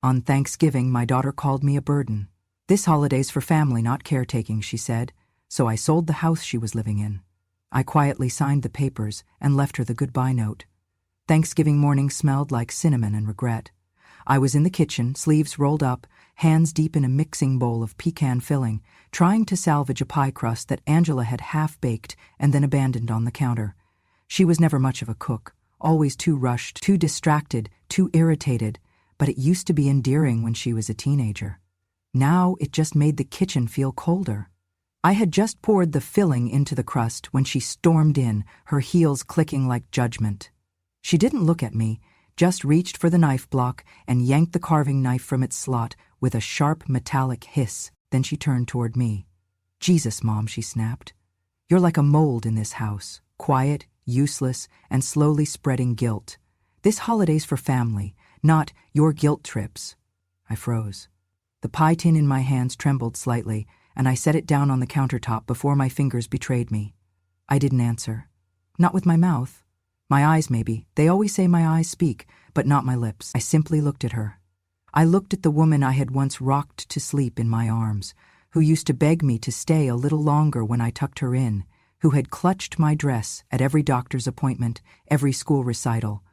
On Thanksgiving, my daughter called me a burden. This holiday's for family, not caretaking, she said, so I sold the house she was living in. I quietly signed the papers and left her the goodbye note. Thanksgiving morning smelled like cinnamon and regret. I was in the kitchen, sleeves rolled up, hands deep in a mixing bowl of pecan filling, trying to salvage a pie crust that Angela had half-baked and then abandoned on the counter. She was never much of a cook, always too rushed, too distracted, too irritated, but it used to be endearing when she was a teenager. Now it just made the kitchen feel colder. I had just poured the filling into the crust when she stormed in, her heels clicking like judgment. She didn't look at me, just reached for the knife block and yanked the carving knife from its slot with a sharp metallic hiss. Then she turned toward me. "Jesus, Mom," she snapped. "You're like a mold in this house, quiet, useless, and slowly spreading guilt. This holiday's for family, not your guilt trips." I froze. The pie tin in my hands trembled slightly, and I set it down on the countertop before my fingers betrayed me. I didn't answer. Not with my mouth. My eyes, maybe. They always say my eyes speak, but not my lips. I simply looked at her. I looked at the woman I had once rocked to sleep in my arms, who used to beg me to stay a little longer when I tucked her in, who had clutched my dress at every doctor's appointment, every school recital.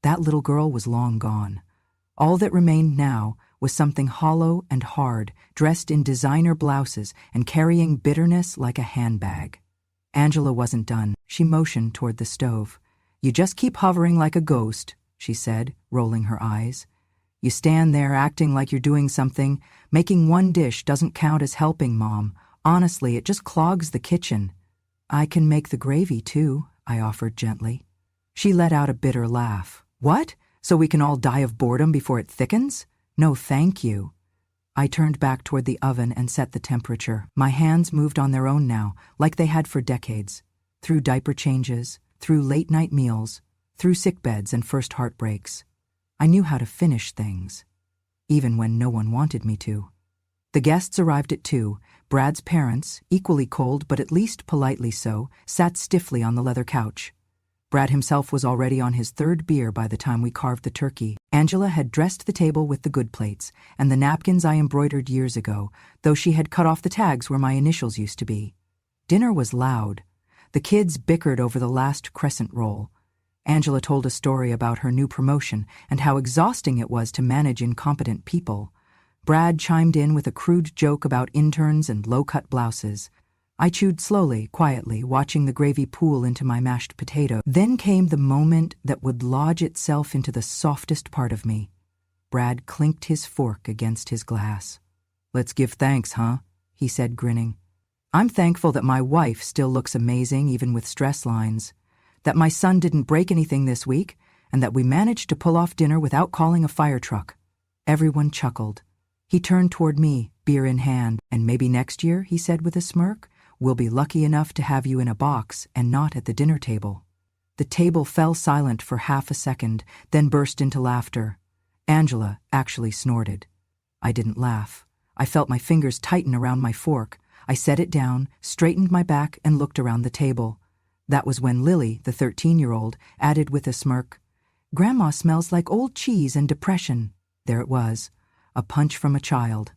That little girl was long gone. All that remained now was something hollow and hard, dressed in designer blouses and carrying bitterness like a handbag. Angela wasn't done. She motioned toward the stove. "You just keep hovering like a ghost," she said, rolling her eyes. "You stand there acting like you're doing something. Making one dish doesn't count as helping, Mom. Honestly, it just clogs the kitchen." "I can make the gravy, too," I offered gently. She let out a bitter laugh. "What? So we can all die of boredom before it thickens? No, thank you." I turned back toward the oven and set the temperature. My hands moved on their own now, like they had for decades. Through diaper changes, through late-night meals, through sickbeds and first heartbreaks. I knew how to finish things, even when no one wanted me to. The guests arrived at 2. Brad's parents, equally cold but at least politely so, sat stiffly on the leather couch. Brad himself was already on his 3rd beer by the time we carved the turkey. Angela had dressed the table with the good plates and the napkins I embroidered years ago, though she had cut off the tags where my initials used to be. Dinner was loud. The kids bickered over the last crescent roll. Angela told a story about her new promotion and how exhausting it was to manage incompetent people. Brad chimed in with a crude joke about interns and low-cut blouses. I chewed slowly, quietly, watching the gravy pool into my mashed potato. Then came the moment that would lodge itself into the softest part of me. Brad clinked his fork against his glass. "Let's give thanks, huh?" he said, grinning. "I'm thankful that my wife still looks amazing even with stress lines, that my son didn't break anything this week, and that we managed to pull off dinner without calling a fire truck." Everyone chuckled. He turned toward me, beer in hand. "And maybe next year," he said with a smirk, "we'll be lucky enough to have you in a box and not at the dinner table." The table fell silent for half a second, then burst into laughter. Angela actually snorted. I didn't laugh. I felt my fingers tighten around my fork. I set it down, straightened my back, and looked around the table. That was when Lily, the 13-year-old, added with a smirk, "Grandma smells like old cheese and depression." There it was, a punch from a child.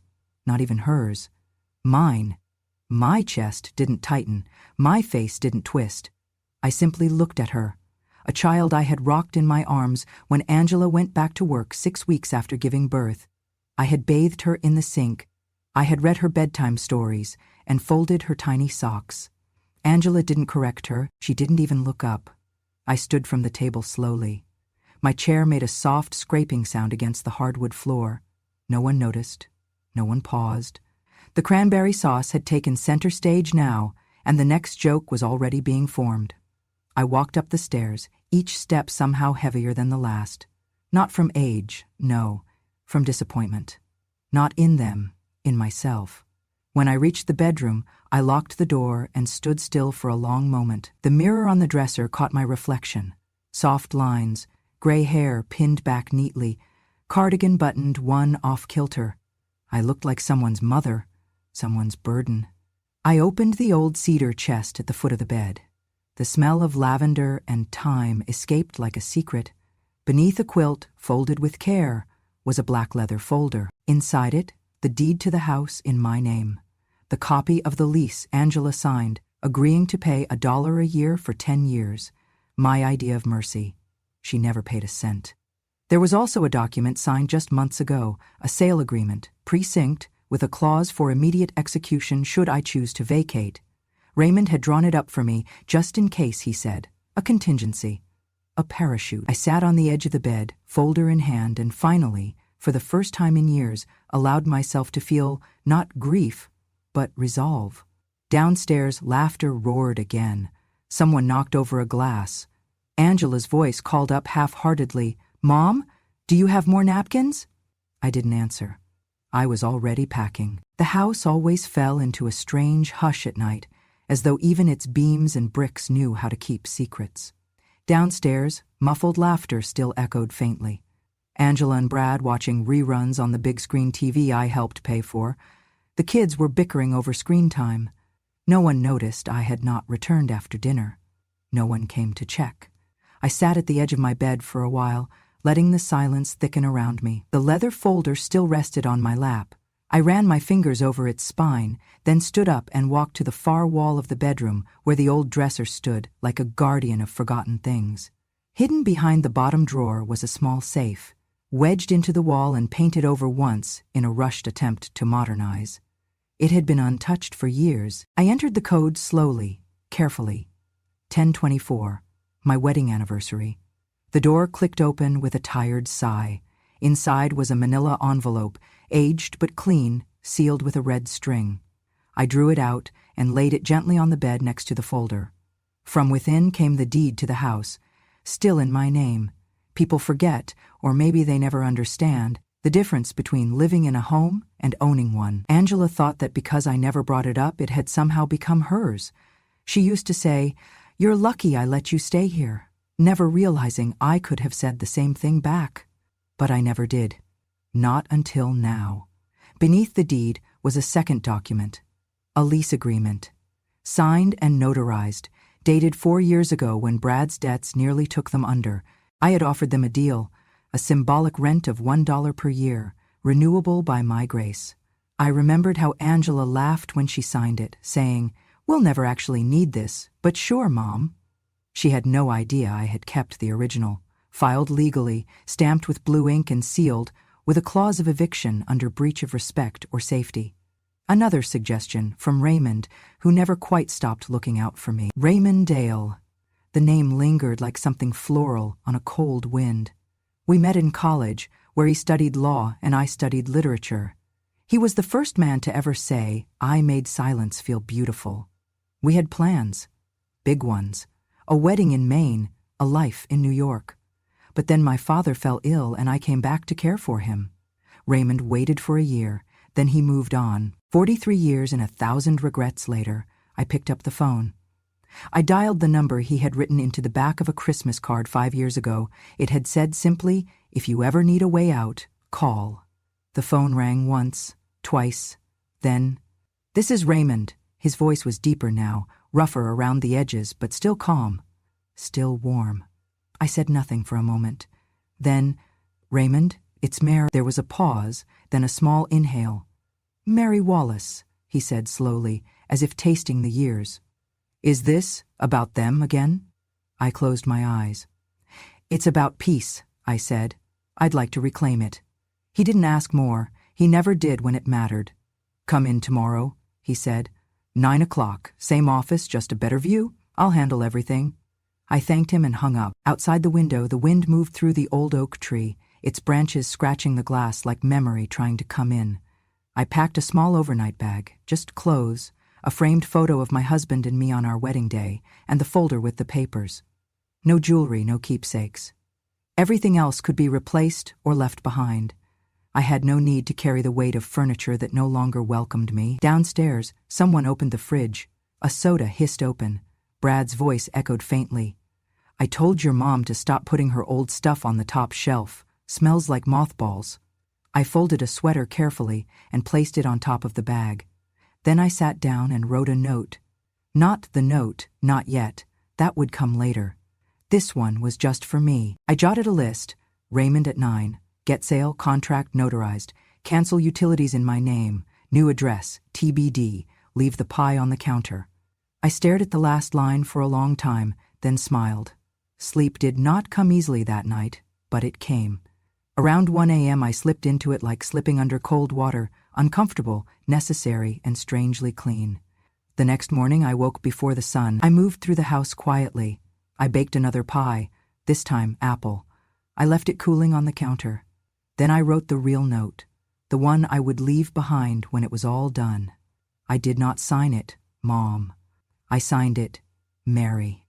Not even hers. Mine. My chest didn't tighten. My face didn't twist. I simply looked at her, a child I had rocked in my arms when Angela went back to work 6 weeks after giving birth. I had bathed her in the sink. I had read her bedtime stories and folded her tiny socks. Angela didn't correct her. She didn't even look up. I stood from the table slowly. My chair made a soft scraping sound against the hardwood floor. No one noticed. No one paused. The cranberry sauce had taken center stage now, and the next joke was already being formed. I walked up the stairs, each step somehow heavier than the last. Not from age, no, from disappointment. Not in them, in myself. When I reached the bedroom, I locked the door and stood still for a long moment. The mirror on the dresser caught my reflection. Soft lines, gray hair pinned back neatly, cardigan buttoned one off-kilter. I looked like someone's mother, someone's burden. I opened the old cedar chest at the foot of the bed. The smell of lavender and thyme escaped like a secret. Beneath a quilt, folded with care, was a black leather folder. Inside it, the deed to the house in my name. The copy of the lease Angela signed, agreeing to pay $1 a year for 10 years. My idea of mercy. She never paid a cent. There was also a document signed just months ago, a sale agreement, precinct, with a clause for immediate execution should I choose to vacate. Raymond had drawn it up for me, just in case, he said. A contingency. A parachute. I sat on the edge of the bed, folder in hand, and finally, for the first time in years, allowed myself to feel not grief, but resolve. Downstairs, laughter roared again. Someone knocked over a glass. Angela's voice called up half-heartedly, "Mom, do you have more napkins?" I didn't answer. I was already packing. The house always fell into a strange hush at night, as though even its beams and bricks knew how to keep secrets. Downstairs, muffled laughter still echoed faintly. Angela and Brad watching reruns on the big screen TV I helped pay for. The kids were bickering over screen time. No one noticed I had not returned after dinner. No one came to check. I sat at the edge of my bed for a while, letting the silence thicken around me. The leather folder still rested on my lap. I ran my fingers over its spine, then stood up and walked to the far wall of the bedroom where the old dresser stood like a guardian of forgotten things. Hidden behind the bottom drawer was a small safe, wedged into the wall and painted over once in a rushed attempt to modernize. It had been untouched for years. I entered the code slowly, carefully. 10/24, my wedding anniversary. The door clicked open with a tired sigh. Inside was a manila envelope, aged but clean, sealed with a red string. I drew it out and laid it gently on the bed next to the folder. From within came the deed to the house, still in my name. People forget, or maybe they never understand, the difference between living in a home and owning one. Angela thought that because I never brought it up, it had somehow become hers. She used to say, "You're lucky I let you stay here," never realizing I could have said the same thing back. But I never did. Not until now. Beneath the deed was a second document, a lease agreement, signed and notarized, dated 4 years ago when Brad's debts nearly took them under. I had offered them a deal, a symbolic rent of $1 per year, renewable by my grace. I remembered how Angela laughed when she signed it, saying, "We'll never actually need this, but sure, Mom." She had no idea I had kept the original, filed legally, stamped with blue ink and sealed, with a clause of eviction under breach of respect or safety. Another suggestion from Raymond, who never quite stopped looking out for me. Raymond Dale. The name lingered like something floral on a cold wind. We met in college, where he studied law and I studied literature. He was the first man to ever say, "I made silence feel beautiful." We had plans. Big ones. A wedding in Maine, a life in New York. But then my father fell ill and I came back to care for him. Raymond waited for a year, then he moved on. 43 years and 1,000 regrets later, I picked up the phone. I dialed the number he had written into the back of a Christmas card 5 years ago. It had said simply, "If you ever need a way out, call." The phone rang once, twice, then, "This is Raymond." His voice was deeper now, rougher around the edges, but still calm, still warm. I said nothing for a moment. Then, "Raymond, it's Mary." There was a pause, then a small inhale. "Mary Wallace," he said slowly, as if tasting the years. "Is this about them again?" I closed my eyes. "It's about peace," I said. "I'd like to reclaim it." He didn't ask more. He never did when it mattered. "Come in tomorrow," he said. 9 o'clock, same office, just a better view. I'll handle everything." I thanked him and hung up. Outside the window, the wind moved through the old oak tree, its branches scratching the glass like memory trying to come in. I packed a small overnight bag, just clothes, a framed photo of my husband and me on our wedding day, and the folder with the papers. No jewelry, no keepsakes. Everything else could be replaced or left behind. I had no need to carry the weight of furniture that no longer welcomed me. Downstairs, someone opened the fridge. A soda hissed open. Brad's voice echoed faintly. "I told your mom to stop putting her old stuff on the top shelf. Smells like mothballs." I folded a sweater carefully and placed it on top of the bag. Then I sat down and wrote a note. Not the note, not yet. That would come later. This one was just for me. I jotted a list. Raymond at 9, Get sale, contract notarized. Cancel utilities in my name. New address, TBD. Leave the pie on the counter. I stared at the last line for a long time, then smiled. Sleep did not come easily that night, but it came. Around 1 a.m. I slipped into it like slipping under cold water, uncomfortable, necessary, and strangely clean. The next morning I woke before the sun. I moved through the house quietly. I baked another pie, this time apple. I left it cooling on the counter. Then I wrote the real note, the one I would leave behind when it was all done. I did not sign it, Mom. I signed it, Mary.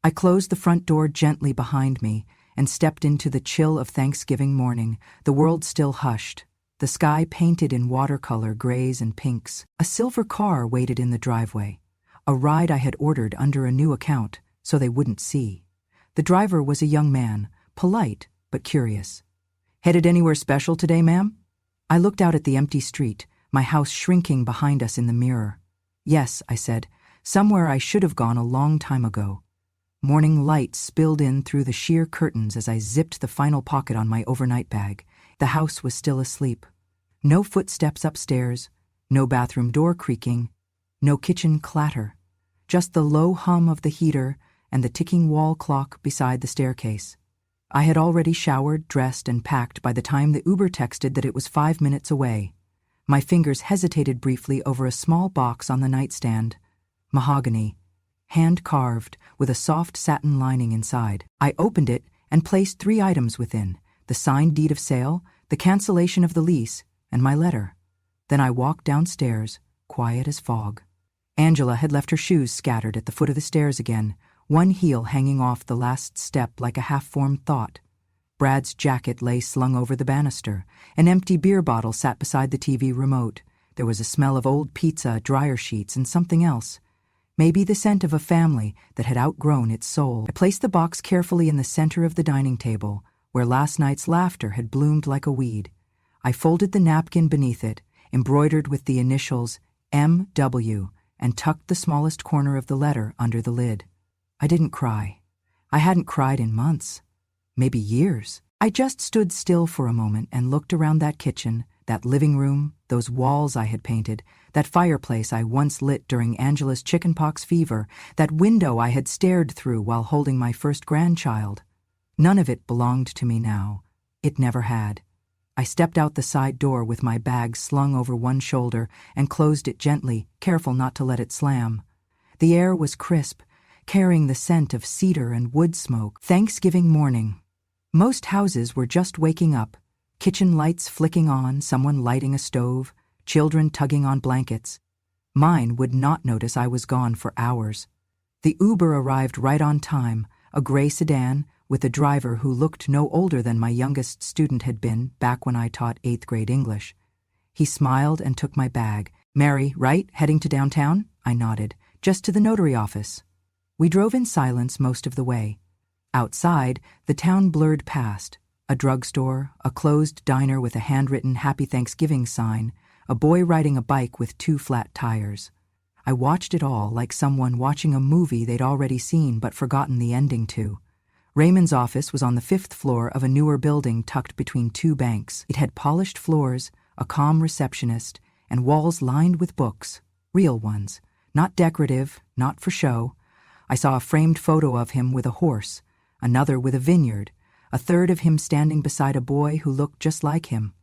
I closed the front door gently behind me and stepped into the chill of Thanksgiving morning, the world still hushed, the sky painted in watercolor grays and pinks. A silver car waited in the driveway, a ride I had ordered under a new account so they wouldn't see. The driver was a young man, polite but curious. Headed anywhere special today, ma'am? I looked out at the empty street, my house shrinking behind us in the mirror. Yes, I said, somewhere I should have gone a long time ago. Morning light spilled in through the sheer curtains as I zipped the final pocket on my overnight bag. The house was still asleep. No footsteps upstairs, no bathroom door creaking, no kitchen clatter. Just the low hum of the heater and the ticking wall clock beside the staircase. I had already showered, dressed, and packed by the time the Uber texted that it was 5 minutes away. My fingers hesitated briefly over a small box on the nightstand. Mahogany, hand-carved, with a soft satin lining inside. I opened it and placed 3 items within: the signed deed of sale, the cancellation of the lease, and my letter. Then I walked downstairs, quiet as fog. Angela had left her shoes scattered at the foot of the stairs again, one heel hanging off the last step like a half-formed thought. Brad's jacket lay slung over the banister. An empty beer bottle sat beside the TV remote. There was a smell of old pizza, dryer sheets, and something else. Maybe the scent of a family that had outgrown its soul. I placed the box carefully in the center of the dining table, where last night's laughter had bloomed like a weed. I folded the napkin beneath it, embroidered with the initials M.W., and tucked the smallest corner of the letter under the lid. I didn't cry. I hadn't cried in months, maybe years. I just stood still for a moment and looked around that kitchen, that living room, those walls I had painted, that fireplace I once lit during Angela's chickenpox fever, that window I had stared through while holding my first grandchild. None of it belonged to me now. It never had. I stepped out the side door with my bag slung over one shoulder and closed it gently, careful not to let it slam. The air was crisp, carrying the scent of cedar and wood smoke. Thanksgiving morning. Most houses were just waking up, kitchen lights flicking on, someone lighting a stove, children tugging on blankets. Mine would not notice I was gone for hours. The Uber arrived right on time, a gray sedan, with a driver who looked no older than my youngest student had been back when I taught 8th grade English. He smiled and took my bag. Mary, right? Heading to downtown? I nodded. Just to the notary office. We drove in silence most of the way. Outside, the town blurred past. A drugstore, a closed diner with a handwritten Happy Thanksgiving sign, a boy riding a bike with 2 flat tires. I watched it all like someone watching a movie they'd already seen but forgotten the ending to. Raymond's office was on the 5th floor of a newer building tucked between 2 banks. It had polished floors, a calm receptionist, and walls lined with books, real ones, not decorative, not for show. I saw a framed photo of him with a horse, another with a vineyard, a third of him standing beside a boy who looked just like him.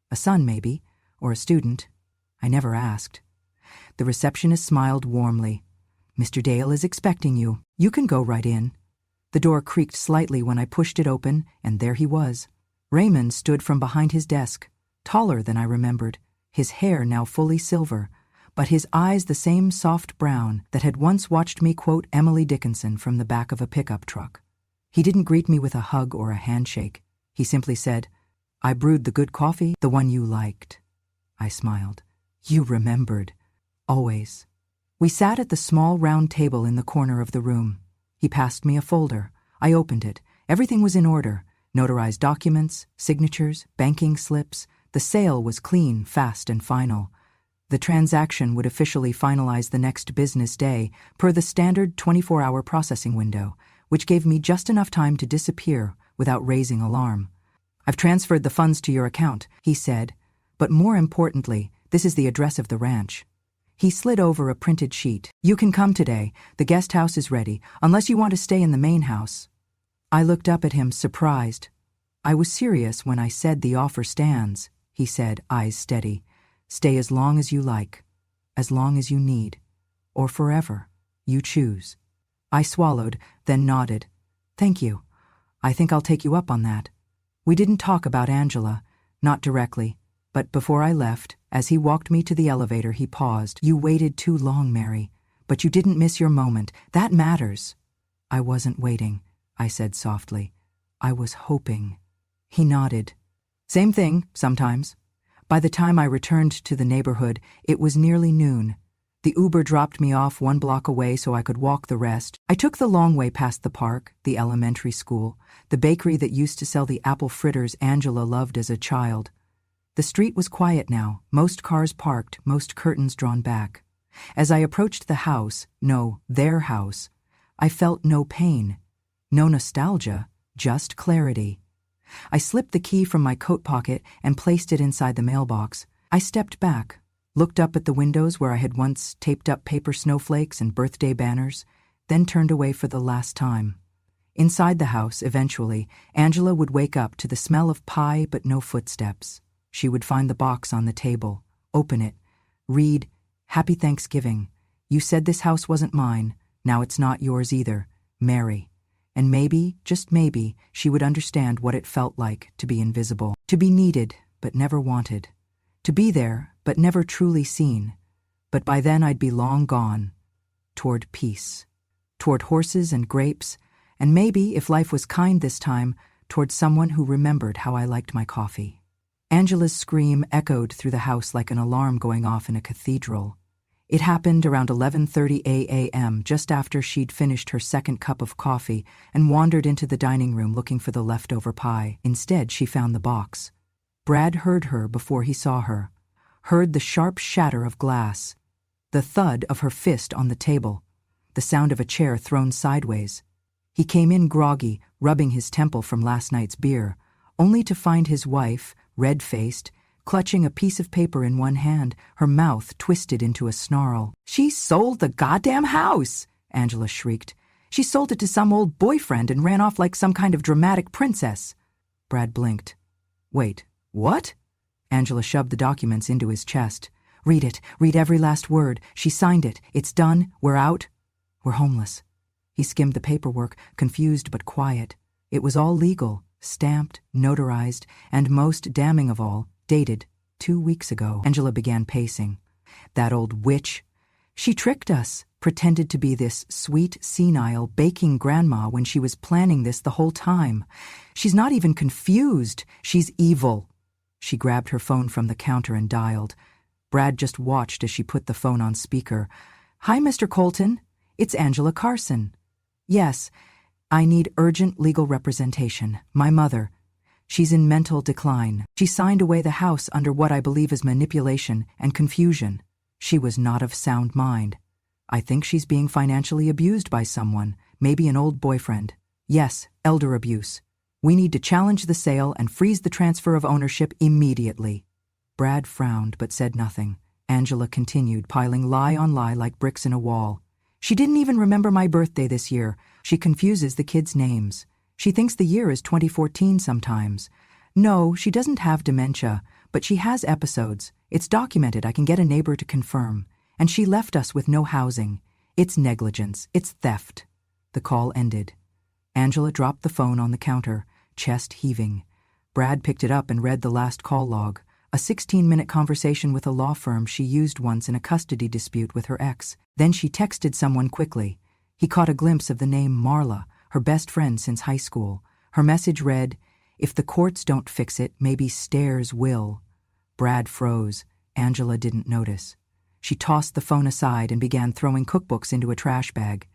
A son, maybe, or a student. I never asked. The receptionist smiled warmly. Mr. Dale is expecting you. You can go right in. The door creaked slightly when I pushed it open, and there he was. Raymond stood from behind his desk, taller than I remembered, his hair now fully silver, but his eyes the same soft brown that had once watched me quote Emily Dickinson from the back of a pickup truck. He didn't greet me with a hug or a handshake. He simply said, "I brewed the good coffee, the one you liked." I smiled. You remembered. Always. We sat at the small round table in the corner of the room. He passed me a folder. I opened it. Everything was in order. Notarized documents, signatures, banking slips. The sale was clean, fast, and final. The transaction would officially finalize the next business day per the standard 24-hour processing window, which gave me just enough time to disappear without raising alarm. "I've transferred the funds to your account," he said. "But more importantly, this is the address of the ranch." He slid over a printed sheet. "You can come today. The guest house is ready, unless you want to stay in the main house." I looked up at him, surprised. "I was serious when I said the offer stands," he said, eyes steady. "Stay as long as you like, as long as you need, or forever. You choose." I swallowed, then nodded. "Thank you. I think I'll take you up on that." We didn't talk about Angela, not directly, but before I left, as he walked me to the elevator, he paused. "You waited too long, Mary, but you didn't miss your moment. That matters." "I wasn't waiting," I said softly. "I was hoping." He nodded. "Same thing, sometimes." By the time I returned to the neighborhood, it was nearly noon. The Uber dropped me off 1 block away so I could walk the rest. I took the long way past the park, the elementary school, the bakery that used to sell the apple fritters Angela loved as a child. The street was quiet now, most cars parked, most curtains drawn back. As I approached the house, no, their house, I felt no pain, no nostalgia, just clarity. I slipped the key from my coat pocket and placed it inside the mailbox. I stepped back, looked up at the windows where I had once taped up paper snowflakes and birthday banners, then turned away for the last time. Inside the house, eventually, Angela would wake up to the smell of pie but no footsteps. She would find the box on the table, open it, read, "Happy Thanksgiving. You said this house wasn't mine. Now it's not yours either. Mary." And maybe, just maybe, she would understand what it felt like to be invisible, to be needed but never wanted, to be there but never truly seen. But by then I'd be long gone, toward peace, toward horses and grapes, and maybe, if life was kind this time, toward someone who remembered how I liked my coffee. Angela's scream echoed through the house like an alarm going off in a cathedral. It happened around 11:30 a.m., just after she'd finished her second cup of coffee and wandered into the dining room looking for the leftover pie. Instead, she found the box. Brad heard her before he saw her, heard the sharp shatter of glass, the thud of her fist on the table, the sound of a chair thrown sideways. He came in groggy, rubbing his temple from last night's beer, only to find his wife, red-faced, clutching a piece of paper in one hand, her mouth twisted into a snarl. "She sold the goddamn house!" Angela shrieked. "She sold it to some old boyfriend and ran off like some kind of dramatic princess." Brad blinked. "Wait, what?" Angela shoved the documents into his chest. "Read it. Read every last word. She signed it. It's done. We're out. We're homeless." He skimmed the paperwork, confused but quiet. It was all legal, stamped, notarized, and most damning of all, dated 2 weeks ago. Angela began pacing. That old witch. She tricked us, pretended to be this sweet, senile, baking grandma when she was planning this the whole time. She's not even confused. She's evil. She grabbed her phone from the counter and dialed. Brad just watched as she put the phone on speaker. "Hi, Mr. Colton. It's Angela Carson." "Yes, I need urgent legal representation. My mother. She's in mental decline. She signed away the house under what I believe is manipulation and confusion. She was not of sound mind. I think she's being financially abused by someone, maybe an old boyfriend. Yes, elder abuse. We need to challenge the sale and freeze the transfer of ownership immediately." Brad frowned but said nothing. Angela continued, piling lie on lie like bricks in a wall. "She didn't even remember my birthday this year. She confuses the kids' names. She thinks the year is 2014 sometimes. No, she doesn't have dementia, but she has episodes. It's documented. I can get a neighbor to confirm. And she left us with no housing. It's negligence. It's theft." The call ended. Angela dropped the phone on the counter, chest heaving. Brad picked it up and read the last call log, a 16-minute conversation with a law firm she used once in a custody dispute with her ex. Then she texted someone quickly. He caught a glimpse of the name Marla, her best friend since high school. Her message read, "If the courts don't fix it, maybe stairs will." Brad froze. Angela didn't notice. She tossed the phone aside and began throwing cookbooks into a trash bag.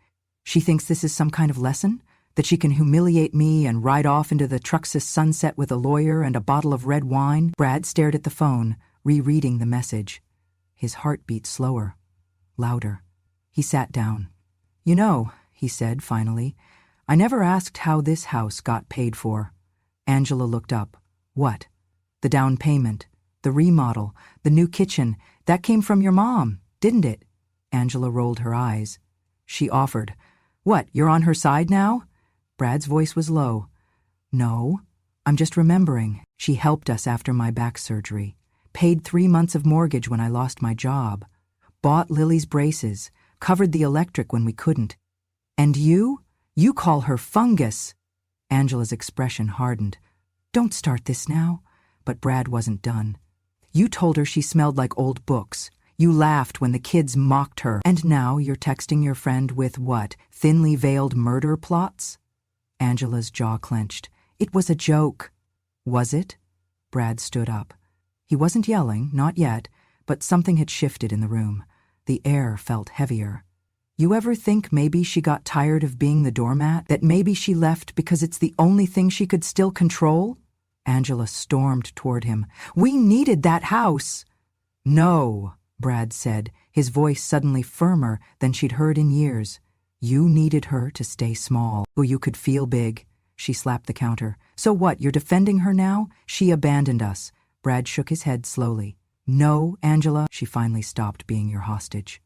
She thinks this is some kind of lesson? That she can humiliate me and ride off into the Truxas sunset with a lawyer and a bottle of red wine? Brad stared at the phone, rereading the message. His heart beat slower, louder. He sat down. "You know," he said finally, "I never asked how this house got paid for." Angela looked up. What? The down payment, the remodel, the new kitchen, that came from your mom, didn't it? Angela rolled her eyes. She offered. What, you're on her side now? Brad's voice was low. No, I'm just remembering. She helped us after my back surgery, paid 3 months of mortgage when I lost my job, bought Lily's braces, covered the electric when we couldn't. And you? You call her fungus. Angela's expression hardened. Don't start this now. But Brad wasn't done. You told her she smelled like old books. You laughed when the kids mocked her. And now you're texting your friend with what? Thinly veiled murder plots? Angela's jaw clenched. It was a joke. Was it? Brad stood up. He wasn't yelling, not yet, but something had shifted in the room. The air felt heavier. You ever think maybe she got tired of being the doormat? That maybe she left because it's the only thing she could still control? Angela stormed toward him. We needed that house. No, Brad said, his voice suddenly firmer than she'd heard in years. You needed her to stay small, so you could feel big. She slapped the counter. So what, you're defending her now? She abandoned us. Brad shook his head slowly. No, Angela, she finally stopped being your hostage.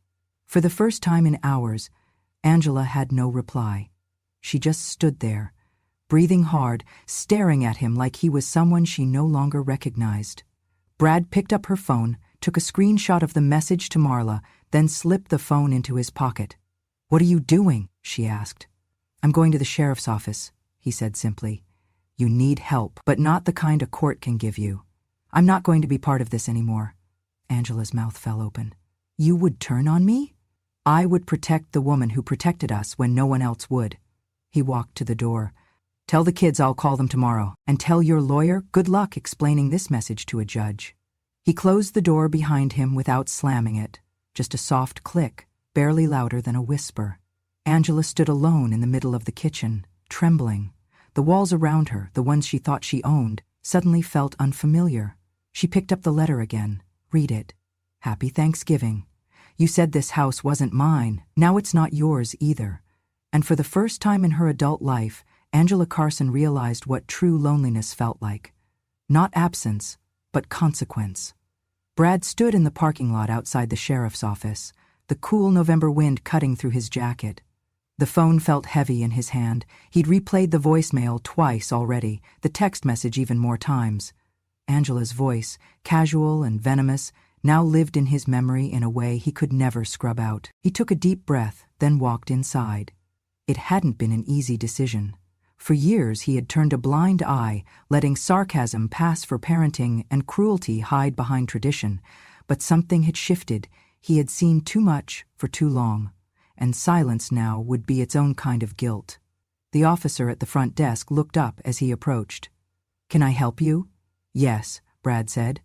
For the first time in hours, Angela had no reply. She just stood there, breathing hard, staring at him like he was someone she no longer recognized. Brad picked up her phone, took a screenshot of the message to Marla, then slipped the phone into his pocket. What are you doing? She asked. I'm going to the sheriff's office, he said simply. You need help, but not the kind a court can give you. I'm not going to be part of this anymore. Angela's mouth fell open. You would turn on me? I would protect the woman who protected us when no one else would. He walked to the door. Tell the kids I'll call them tomorrow, and tell your lawyer good luck explaining this message to a judge. He closed the door behind him without slamming it, just a soft click, barely louder than a whisper. Angela stood alone in the middle of the kitchen, trembling. The walls around her, the ones she thought she owned, suddenly felt unfamiliar. She picked up the letter again. Read it. Happy Thanksgiving. You said this house wasn't mine. Now it's not yours either. And for the first time in her adult life, Angela Carson realized what true loneliness felt like. Not absence, but consequence. Brad stood in the parking lot outside the sheriff's office, the cool November wind cutting through his jacket. The phone felt heavy in his hand. He'd replayed the voicemail twice already, the text message even more times. Angela's voice, casual and venomous, now lived in his memory in a way he could never scrub out. He took a deep breath, then walked inside. It hadn't been an easy decision. For years he had turned a blind eye, letting sarcasm pass for parenting and cruelty hide behind tradition. But something had shifted. He had seen too much for too long, and silence now would be its own kind of guilt. The officer at the front desk looked up as he approached. Can I help you? Yes, Brad said.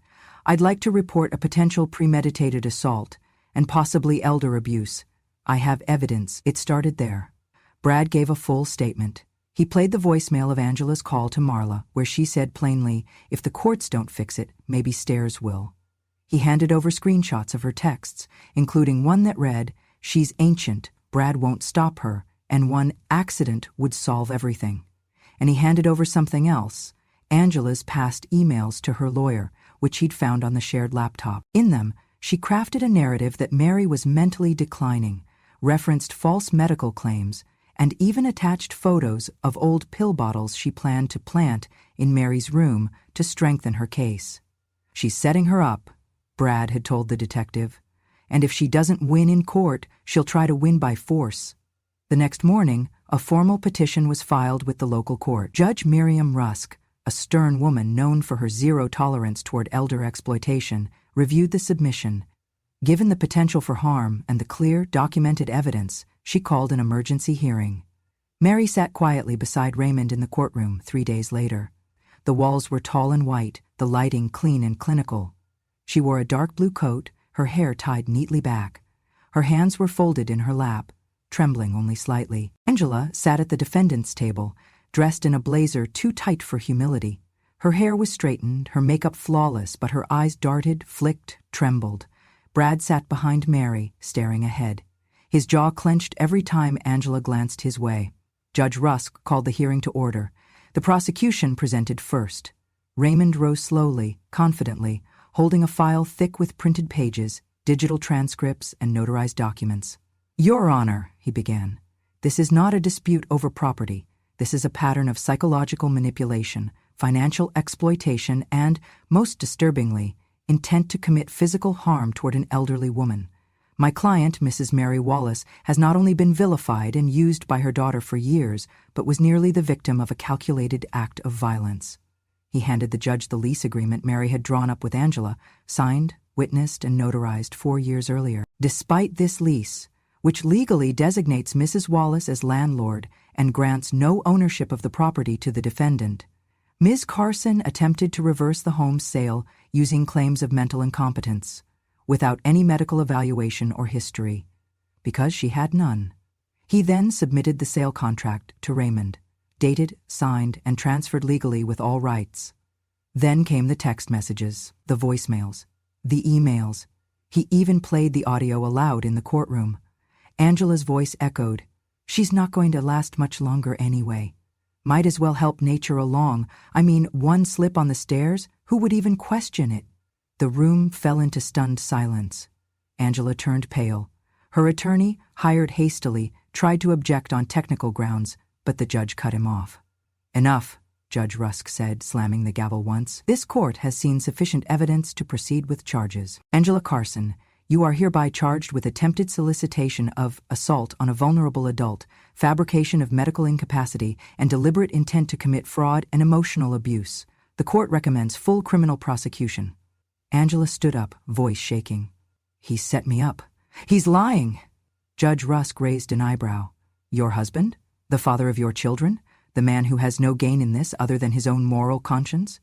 I'd like to report a potential premeditated assault and possibly elder abuse. I have evidence. It started there. Brad gave a full statement. He played the voicemail of Angela's call to Marla, where she said plainly, if the courts don't fix it, maybe Stairs will. He handed over screenshots of her texts, including one that read, she's ancient, Brad won't stop her, and one accident would solve everything. And he handed over something else, Angela's past emails to her lawyer, which he'd found on the shared laptop. In them, she crafted a narrative that Mary was mentally declining, referenced false medical claims, and even attached photos of old pill bottles she planned to plant in Mary's room to strengthen her case. She's setting her up, Brad had told the detective, and if she doesn't win in court, she'll try to win by force. The next morning, a formal petition was filed with the local court. Judge Miriam Rusk, a stern woman known for her zero tolerance toward elder exploitation, reviewed the submission. Given the potential for harm and the clear, documented evidence, she called an emergency hearing. Mary sat quietly beside Raymond in the courtroom 3 days later. The walls were tall and white, the lighting clean and clinical. She wore a dark blue coat, her hair tied neatly back. Her hands were folded in her lap, trembling only slightly. Angela sat at the defendant's table, dressed in a blazer too tight for humility. Her hair was straightened, her makeup flawless, but her eyes darted, flicked, trembled. Brad sat behind Mary, staring ahead. His jaw clenched every time Angela glanced his way. Judge Rusk called the hearing to order. The prosecution presented first. Raymond rose slowly, confidently, holding a file thick with printed pages, digital transcripts, and notarized documents. "Your Honor," he began, "this is not a dispute over property. This is a pattern of psychological manipulation, financial exploitation, and, most disturbingly, intent to commit physical harm toward an elderly woman. My client, Mrs. Mary Wallace, has not only been vilified and used by her daughter for years, but was nearly the victim of a calculated act of violence." He handed the judge the lease agreement Mary had drawn up with Angela, signed, witnessed, and notarized 4 years earlier. Despite this lease, which legally designates Mrs. Wallace as landlord and grants no ownership of the property to the defendant, Ms. Carson attempted to reverse the home's sale using claims of mental incompetence, without any medical evaluation or history, because she had none. He then submitted the sale contract to Raymond, dated, signed, and transferred legally with all rights. Then came the text messages, the voicemails, the emails. He even played the audio aloud in the courtroom. Angela's voice echoed, "She's not going to last much longer anyway. Might as well help nature along. I mean, one slip on the stairs, who would even question it?" The room fell into stunned silence. Angela turned pale. Her attorney, hired hastily, tried to object on technical grounds, but the judge cut him off. "Enough," Judge Rusk said, slamming the gavel once. "This court has seen sufficient evidence to proceed with charges. Angela Carson, you are hereby charged with attempted solicitation of assault on a vulnerable adult, fabrication of medical incapacity, and deliberate intent to commit fraud and emotional abuse. The court recommends full criminal prosecution." Angela stood up, voice shaking. "He set me up. He's lying." Judge Rusk raised an eyebrow. "Your husband? The father of your children? The man who has no gain in this other than his own moral conscience?"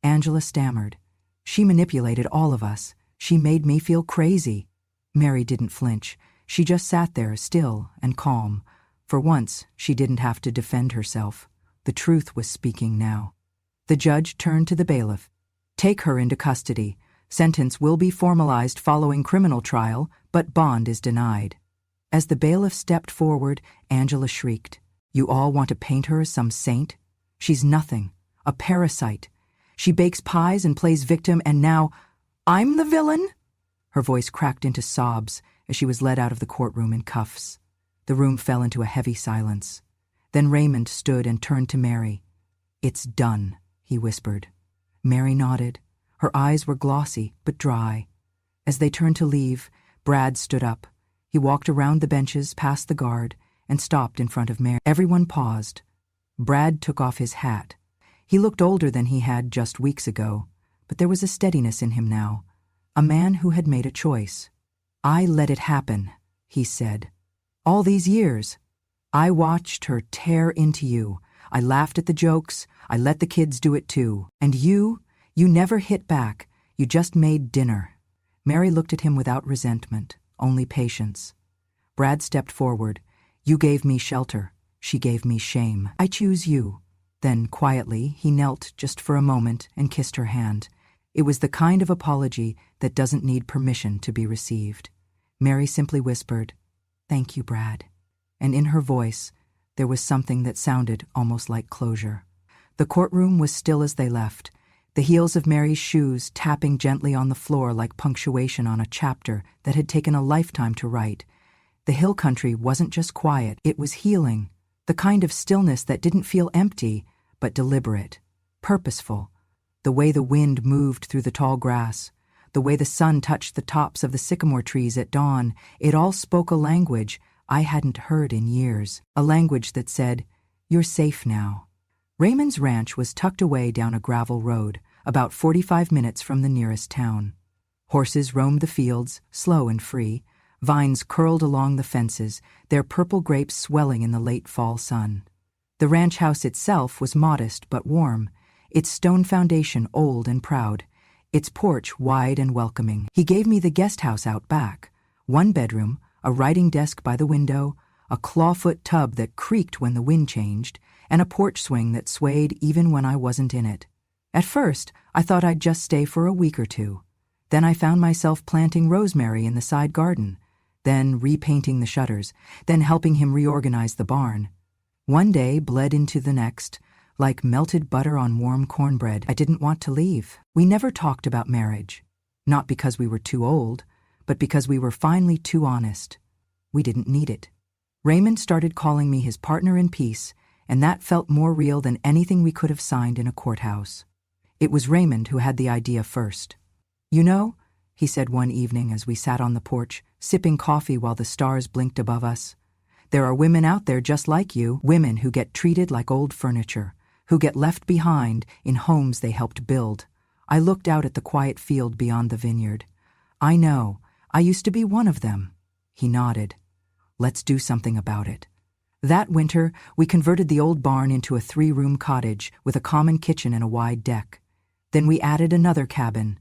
Angela stammered. "She manipulated all of us. She made me feel crazy." Mary didn't flinch. She just sat there, still and calm. For once, she didn't have to defend herself. The truth was speaking now. The judge turned to the bailiff. "Take her into custody. Sentence will be formalized following criminal trial, but bond is denied." As the bailiff stepped forward, Angela shrieked. "You all want to paint her as some saint? She's nothing. A parasite. She bakes pies and plays victim, and now I'm the villain?" Her voice cracked into sobs as she was led out of the courtroom in cuffs. The room fell into a heavy silence. Then Raymond stood and turned to Mary. "It's done," he whispered. Mary nodded. Her eyes were glossy but dry. As they turned to leave, Brad stood up. He walked around the benches, past the guard, and stopped in front of Mary. Everyone paused. Brad took off his hat. He looked older than he had just weeks ago, but there was a steadiness in him now, a man who had made a choice. "I let it happen," he said. "All these years. I watched her tear into you. I laughed at the jokes. I let the kids do it too. And you never hit back. You just made dinner." Mary looked at him without resentment, only patience. Brad stepped forward. "You gave me shelter. She gave me shame. I choose you." Then, quietly, he knelt just for a moment and kissed her hand. It was the kind of apology that doesn't need permission to be received. Mary simply whispered, "Thank you, Brad." And in her voice, there was something that sounded almost like closure. The courtroom was still as they left, the heels of Mary's shoes tapping gently on the floor like punctuation on a chapter that had taken a lifetime to write. The hill country wasn't just quiet, it was healing, the kind of stillness that didn't feel empty, but deliberate, purposeful. The way the wind moved through the tall grass, the way the sun touched the tops of the sycamore trees at dawn, it all spoke a language I hadn't heard in years, a language that said, "You're safe now." Raymond's ranch was tucked away down a gravel road, about 45 minutes from the nearest town. Horses roamed the fields, slow and free. Vines curled along the fences, their purple grapes swelling in the late fall sun. The ranch house itself was modest but warm, its stone foundation old and proud, its porch wide and welcoming. He gave me the guest house out back, 1 bedroom, a writing desk by the window, a clawfoot tub that creaked when the wind changed, and a porch swing that swayed even when I wasn't in it. At first, I thought I'd just stay for a week or 2. Then I found myself planting rosemary in the side garden, then repainting the shutters, then helping him reorganize the barn. One day bled into the next. like melted butter on warm cornbread. I didn't want to leave. We never talked about marriage. Not because we were too old, but because we were finally too honest. We didn't need it. Raymond started calling me his partner in peace, and that felt more real than anything we could have signed in a courthouse. It was Raymond who had the idea first. "You know," he said one evening as we sat on the porch, sipping coffee while the stars blinked above us, "there are women out there just like you, women who get treated like old furniture, who get left behind in homes they helped build." I looked out at the quiet field beyond the vineyard. "I know. I used to be one of them." He nodded. "Let's do something about it." That winter, we converted the old barn into a 3-room cottage with a common kitchen and a wide deck. Then we added another cabin.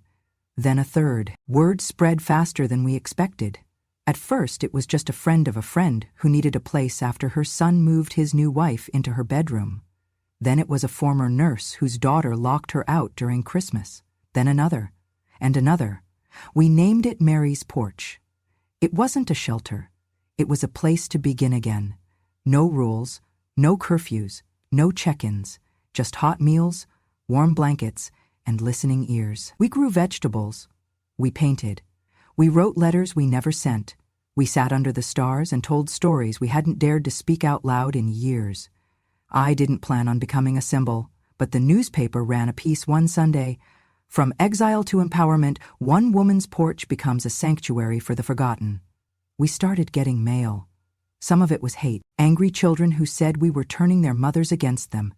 Then a third. Word spread faster than we expected. At first, it was just a friend of a friend who needed a place after her son moved his new wife into her bedroom. Then it was a former nurse whose daughter locked her out during Christmas. Then another. And another. We named it Mary's Porch. It wasn't a shelter. It was a place to begin again. No rules, no curfews, no check-ins, just hot meals, warm blankets, and listening ears. We grew vegetables. We painted. We wrote letters we never sent. We sat under the stars and told stories we hadn't dared to speak out loud in years. I didn't plan on becoming a symbol, but the newspaper ran a piece one Sunday. "From exile to empowerment, one woman's porch becomes a sanctuary for the forgotten." We started getting mail. Some of it was hate, angry children who said we were turning their mothers against them.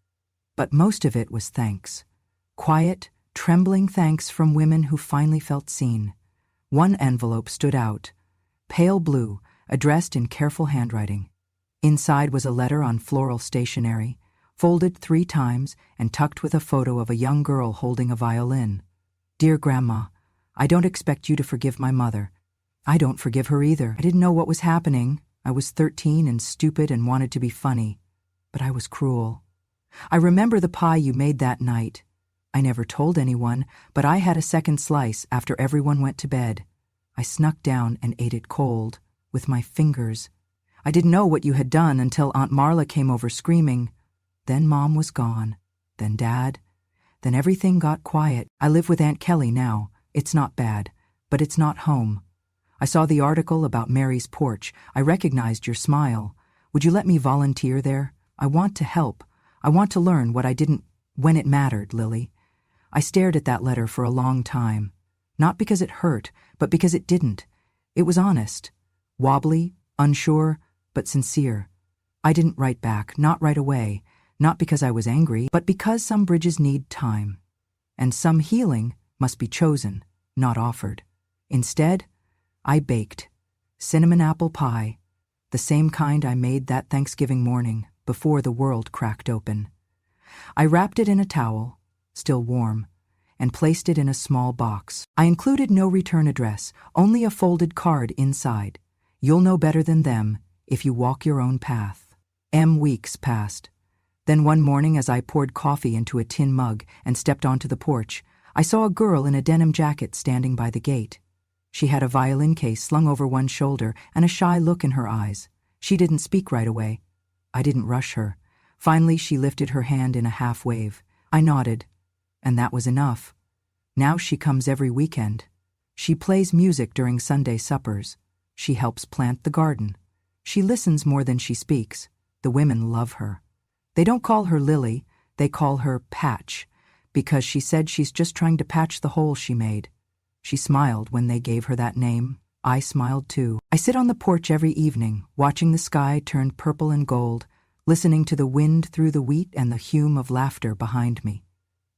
But most of it was thanks. Quiet, trembling thanks from women who finally felt seen. One envelope stood out, pale blue, addressed in careful handwriting. Inside was a letter on floral stationery, folded 3 times and tucked with a photo of a young girl holding a violin. "Dear Grandma, I don't expect you to forgive my mother. I don't forgive her either. I didn't know what was happening. I was 13 and stupid and wanted to be funny. But I was cruel. I remember the pie you made that night. I never told anyone, but I had a second slice after everyone went to bed. I snuck down and ate it cold, with my fingers. I didn't know what you had done until Aunt Marla came over screaming. Then Mom was gone. Then Dad. Then everything got quiet. I live with Aunt Kelly now. It's not bad, but it's not home. I saw the article about Mary's Porch. I recognized your smile. Would you let me volunteer there? I want to help. I want to learn what I didn't when it mattered, Lily." I stared at that letter for a long time. Not because it hurt, but because it didn't. It was honest. Wobbly, unsure, but sincere. I didn't write back, not right away, not because I was angry, but because some bridges need time. And some healing must be chosen, not offered. Instead, I baked cinnamon apple pie, the same kind I made that Thanksgiving morning before the world cracked open. I wrapped it in a towel, still warm, and placed it in a small box. I included no return address, only a folded card inside. "You'll know better than them if you walk your own path." Weeks passed. Then one morning, as I poured coffee into a tin mug and stepped onto the porch, I saw a girl in a denim jacket standing by the gate. She had a violin case slung over one shoulder and a shy look in her eyes. She didn't speak right away. I didn't rush her. Finally, she lifted her hand in a half wave. I nodded, and that was enough. Now she comes every weekend. She plays music during Sunday suppers. She helps plant the garden. She listens more than she speaks. The women love her. They don't call her Lily, they call her Patch, because she said she's just trying to patch the hole she made. She smiled when they gave her that name. I smiled too. I sit on the porch every evening, watching the sky turn purple and gold, listening to the wind through the wheat and the hum of laughter behind me.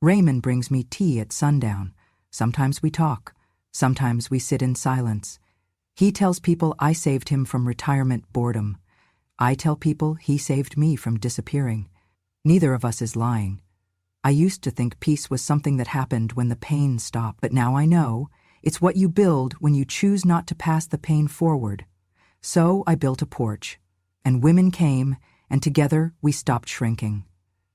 Raymond brings me tea at sundown. Sometimes we talk. Sometimes we sit in silence. He tells people I saved him from retirement boredom. I tell people he saved me from disappearing. Neither of us is lying. I used to think peace was something that happened when the pain stopped, but now I know it's what you build when you choose not to pass the pain forward. So I built a porch, and women came, and together we stopped shrinking.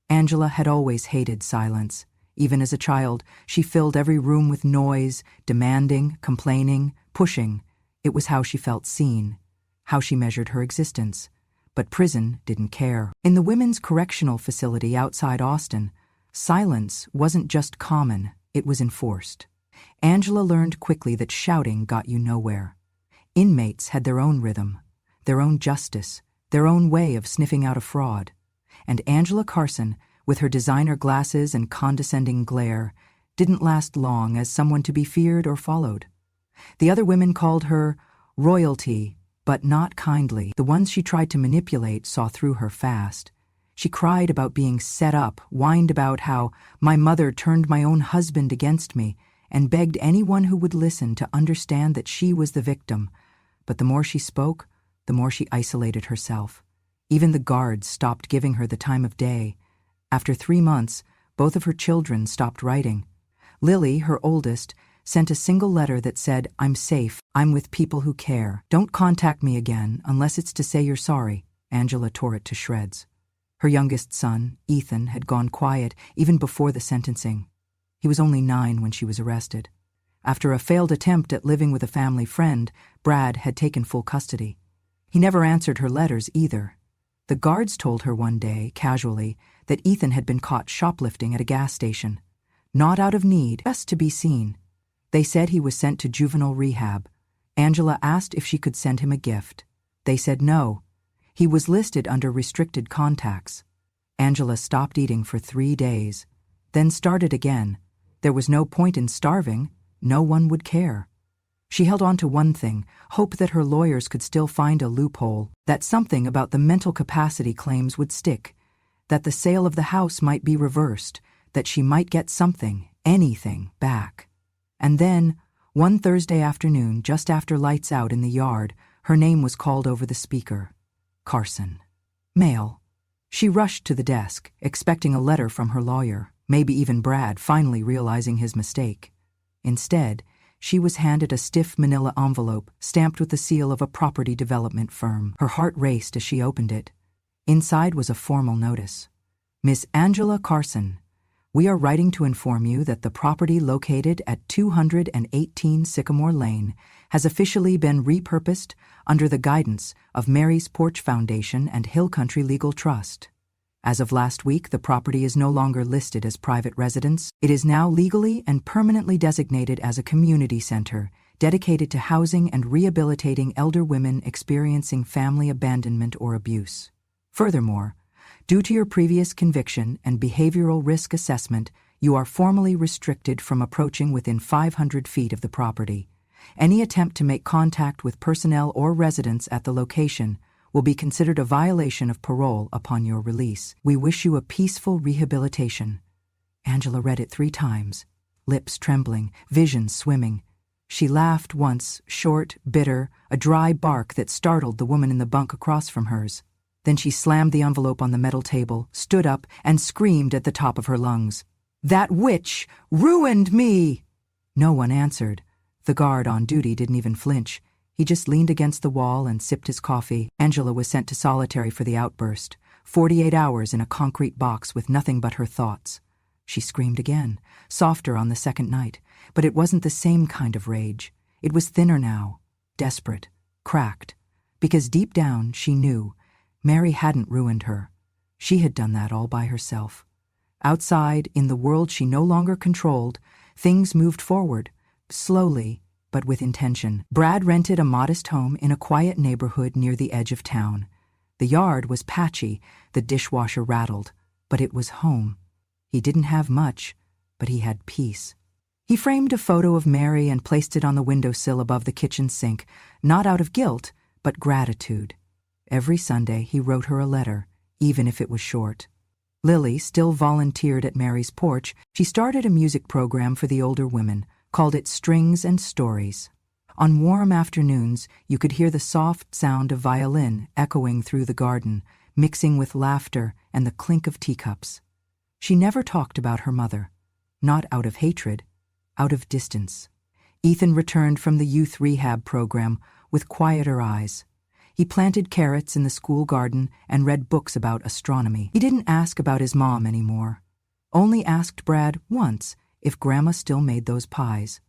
Angela had always hated silence. Even as a child, she filled every room with noise, demanding, complaining, pushing. It was how she felt seen, how she measured her existence. But prison didn't care. In the women's correctional facility outside Austin, silence wasn't just common, it was enforced. Angela learned quickly that shouting got you nowhere. Inmates had their own rhythm, their own justice, their own way of sniffing out a fraud. And Angela Carson, with her designer glasses and condescending glare, didn't last long as someone to be feared or followed. The other women called her royalty, but not kindly. The ones she tried to manipulate saw through her fast. She cried about being set up, whined about how my mother turned my own husband against me, and begged anyone who would listen to understand that she was the victim. But the more she spoke, the more she isolated herself. Even the guards stopped giving her the time of day. After 3 months, both of her children stopped writing. Lily, her oldest, sent a single letter that said, "I'm safe, I'm with people who care. Don't contact me again unless it's to say you're sorry." Angela tore it to shreds. Her youngest son, Ethan, had gone quiet even before the sentencing. He was only 9 when she was arrested. After a failed attempt at living with a family friend, Brad had taken full custody. He never answered her letters either. The guards told her one day, casually, that Ethan had been caught shoplifting at a gas station. Not out of need, just to be seen. They said he was sent to juvenile rehab. Angela asked if she could send him a gift. They said no. He was listed under restricted contacts. Angela stopped eating for 3 days, then started again. There was no point in starving. No one would care. She held on to one thing, hope that her lawyers could still find a loophole, that something about the mental capacity claims would stick, that the sale of the house might be reversed, that she might get something, anything, back. And then, one Thursday afternoon, just after lights out in the yard, her name was called over the speaker. Carson. Mail. She rushed to the desk, expecting a letter from her lawyer, maybe even Brad, finally realizing his mistake. Instead, she was handed a stiff manila envelope stamped with the seal of a property development firm. Her heart raced as she opened it. Inside was a formal notice. Miss Angela Carson, we are writing to inform you that the property located at 218 Sycamore Lane has officially been repurposed under the guidance of Mary's Porch Foundation and Hill Country Legal Trust. As of last week, the property is no longer listed as private residence. It is now legally and permanently designated as a community center dedicated to housing and rehabilitating elder women experiencing family abandonment or abuse. Furthermore, due to your previous conviction and behavioral risk assessment, you are formally restricted from approaching within 500 feet of the property. Any attempt to make contact with personnel or residents at the location will be considered a violation of parole upon your release. We wish you a peaceful rehabilitation. Angela read it 3 times, lips trembling, vision swimming. She laughed once, short, bitter, a dry bark that startled the woman in the bunk across from hers. Then she slammed the envelope on the metal table, stood up, and screamed at the top of her lungs. "That witch ruined me!" No one answered. The guard on duty didn't even flinch. He just leaned against the wall and sipped his coffee. Angela was sent to solitary for the outburst, 48 hours in a concrete box with nothing but her thoughts. She screamed again, softer on the second night, but it wasn't the same kind of rage. It was thinner now, desperate, cracked, because deep down she knew Mary hadn't ruined her. She had done that all by herself. Outside, in the world she no longer controlled, things moved forward, slowly, but with intention. Brad rented a modest home in a quiet neighborhood near the edge of town. The yard was patchy, the dishwasher rattled, but it was home. He didn't have much, but he had peace. He framed a photo of Mary and placed it on the windowsill above the kitchen sink, not out of guilt, but gratitude. Every Sunday he wrote her a letter, even if it was short. Lily still volunteered at Mary's Porch. She started a music program for the older women, called it Strings and Stories. On warm afternoons, you could hear the soft sound of violin echoing through the garden, mixing with laughter and the clink of teacups. She never talked about her mother, not out of hatred, out of distance. Ethan returned from the youth rehab program with quieter eyes. He planted carrots in the school garden and read books about astronomy. He didn't ask about his mom anymore. Only asked Brad once if Grandma still made those pies.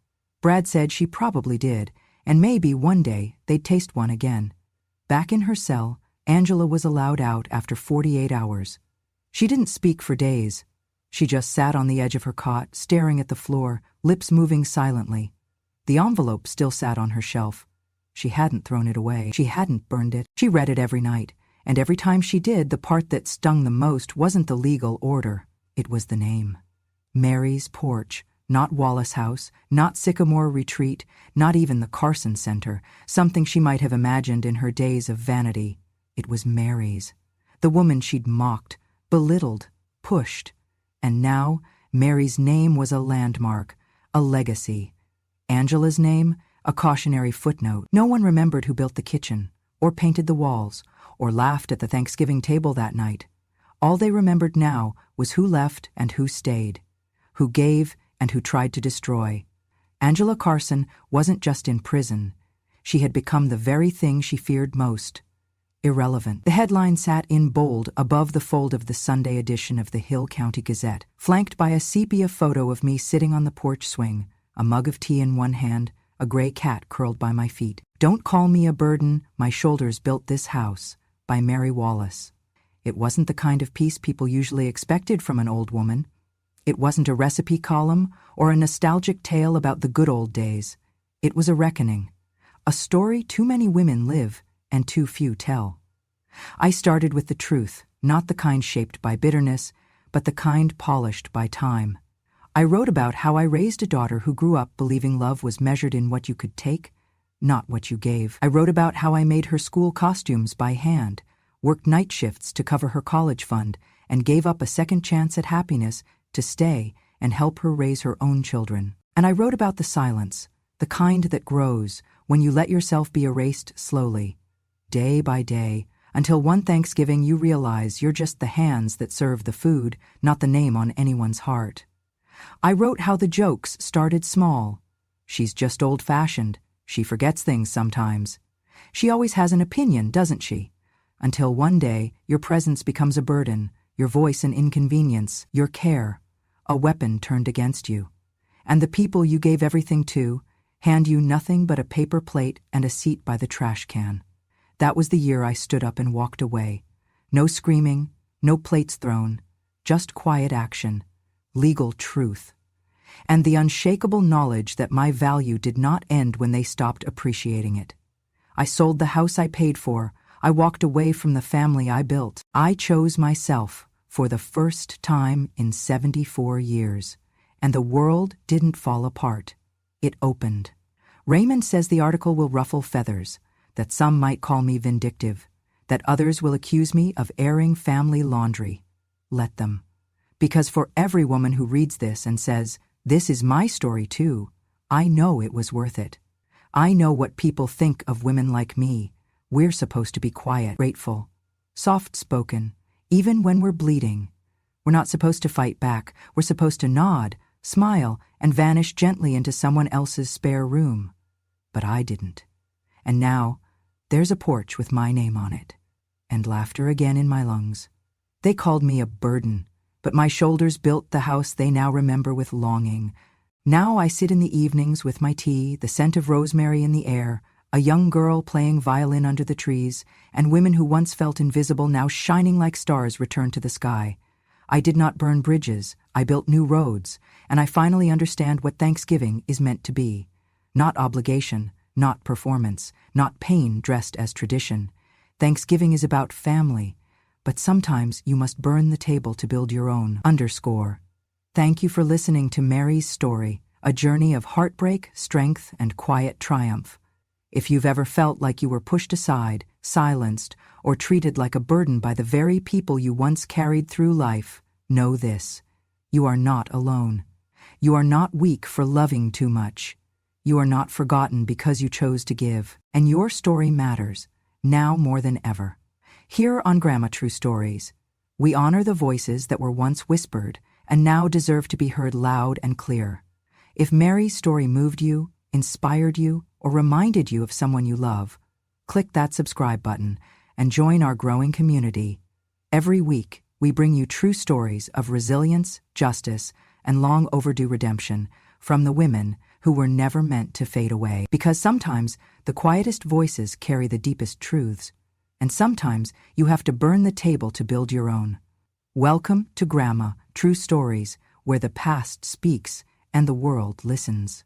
Brad said she probably did, and maybe one day they'd taste one again. Back in her cell, Angela was allowed out after 48 hours. She didn't speak for days. She just sat on the edge of her cot, staring at the floor, lips moving silently. The envelope still sat on her shelf. She hadn't thrown it away. She hadn't burned it. She read it every night, and every time she did, the part that stung the most wasn't the legal order. It was the name. Mary's Porch. Not Wallace House, not Sycamore Retreat, not even the Carson Center, something she might have imagined in her days of vanity. It was Mary's. The woman she'd mocked, belittled, pushed. And now, Mary's name was a landmark, a legacy. Angela's name, a cautionary footnote. No one remembered who built the kitchen, or painted the walls, or laughed at the Thanksgiving table that night. All they remembered now was who left and who stayed, who gave and who tried to destroy. Angela Carson wasn't just in prison. She had become the very thing she feared most: irrelevant. The headline sat in bold above the fold of the Sunday edition of the Hill County Gazette, flanked by a sepia photo of me sitting on the porch swing, a mug of tea in one hand, a gray cat curled by my feet. "Don't call me a burden, my shoulders built this house," by Mary Wallace. It wasn't the kind of piece people usually expected from an old woman. It wasn't a recipe column or a nostalgic tale about the good old days. It was a reckoning, a story too many women live and too few tell. I started with the truth, not the kind shaped by bitterness, but the kind polished by time. I wrote about how I raised a daughter who grew up believing love was measured in what you could take, not what you gave. I wrote about how I made her school costumes by hand, worked night shifts to cover her college fund, and gave up a second chance at happiness to stay and help her raise her own children. And I wrote about the silence, the kind that grows when you let yourself be erased slowly, day by day, until one Thanksgiving you realize you're just the hands that serve the food, not the name on anyone's heart. I wrote how the jokes started small. "She's just old-fashioned. She forgets things sometimes. She always has an opinion, doesn't she?" Until one day, your presence becomes a burden, your voice an inconvenience, your care a weapon turned against you. And the people you gave everything to hand you nothing but a paper plate and a seat by the trash can. That was the year I stood up and walked away. No screaming, no plates thrown, just quiet action, legal truth, and the unshakable knowledge that my value did not end when they stopped appreciating it. I sold the house I paid for. I walked away from the family I built. I chose myself for the first time in 74 years, and the world didn't fall apart. It opened. Raymond says the article will ruffle feathers, that some might call me vindictive, that others will accuse me of airing family laundry. Let them. Because for every woman who reads this and says, "This is my story too," I know it was worth it. I know what people think of women like me. We're supposed to be quiet, grateful, soft-spoken, even when we're bleeding. We're not supposed to fight back. We're supposed to nod, smile, and vanish gently into someone else's spare room. But I didn't. And now, there's a porch with my name on it, and laughter again in my lungs. They called me a burden, but my shoulders built the house they now remember with longing. Now I sit in the evenings with my tea, the scent of rosemary in the air, a young girl playing violin under the trees, and women who once felt invisible now shining like stars return to the sky. I did not burn bridges, I built new roads, and I finally understand what Thanksgiving is meant to be. Not obligation, not performance, not pain dressed as tradition. Thanksgiving is about family, but sometimes you must burn the table to build your own. Thank you for listening to Mary's story, a journey of heartbreak, strength, and quiet triumph. If you've ever felt like you were pushed aside, silenced, or treated like a burden by the very people you once carried through life, know this: you are not alone. You are not weak for loving too much. You are not forgotten because you chose to give. And your story matters, now more than ever. Here on Grandma True Stories, we honor the voices that were once whispered and now deserve to be heard loud and clear. If Mary's story moved you, inspired you, or reminded you of someone you love, click that subscribe button and join our growing community. Every week, we bring you true stories of resilience, justice, and long overdue redemption from the women who were never meant to fade away. Because sometimes the quietest voices carry the deepest truths. And sometimes you have to burn the table to build your own. Welcome to Grandma, True Stories, where the past speaks and the world listens.